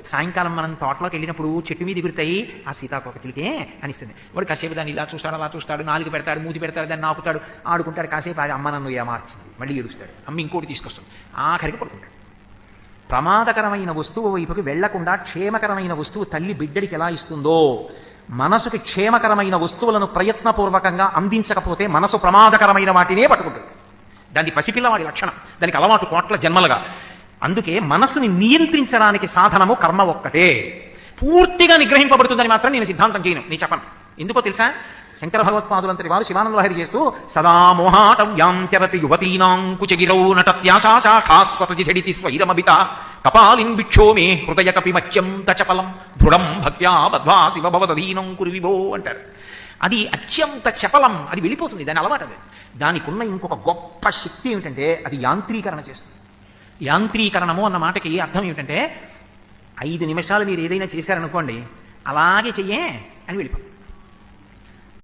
సాయంకాలం మనం తోటలోకి వెళ్ళినప్పుడు చెట్టు మీద ఎగురుతాయి ఆ సీతాకోక చిలికే అనిస్తుంది. వాడు కాసేపు దాన్ని ఇలా చూస్తాడు, అలా చూస్తాడు, నాలుగు పెడతాడు, మూతి పెడతాడు, దాన్ని నాకుతాడు, ఆడుకుంటాడు. కాసేపు అది అమ్మ నన్ను ఏమార్చింది, మళ్ళీ ఏడుస్తాడు, అమ్మ ఇంకోటి తీసుకొస్తాడు, ఆఖరికి పడుకుంటాడు. ప్రమాదకరమైన వస్తువు వైపుకి వెళ్లకుండా క్షేమకరమైన వస్తువు తల్లి బిడ్డడికి ఎలా ఇస్తుందో, మనసుకి క్షేమకరమైన వస్తువులను ప్రయత్నపూర్వకంగా అందించకపోతే మనసు ప్రమాదకరమైన వాటినే పట్టుకుంటుంది. దాన్ని పసిపిల్లవాడి లక్షణం, దానికి అలవాటు కోట్ల జన్మలుగా. అందుకే మనసుని నియంత్రించడానికి సాధనము కర్మ ఒక్కటే. పూర్తిగా నిగ్రహింపబడుతుందని మాత్రం నేను సిద్ధాంతం చేయను, నేను చెప్పను. ఎందుకో తెలుసా? శంకర భగవత్పాదులంతటి వారు శివానంద లహరి చేస్తూ సదా మోహాటవ్యాం చరతి యువతీనాం కుచగిరౌ నటత్యాశాఖాస్వతజి ఝడితి స్వైరమభిత కపాలిం భిక్షో మే హృదయ కపిమత్యం తచపలం దృఢం భక్త్యా బద్ధ్వా శివ భవదధీనం కురు విభో అంటారు. అది అత్యంత చపలం, అది వెళ్ళిపోతుంది, దాని అలవాటు. అది దానికున్న ఇంకొక గొప్ప శక్తి ఏమిటంటే అది యాంత్రీకరణ చేస్తుంది. యాంత్రీకరణము అన్న మాటకి అర్థం ఏమిటంటే 5 నిమిషాలు మీరు ఏదైనా చేశారనుకోండి, అలాగే చెయ్యే అని వెళ్ళిపోతుంది.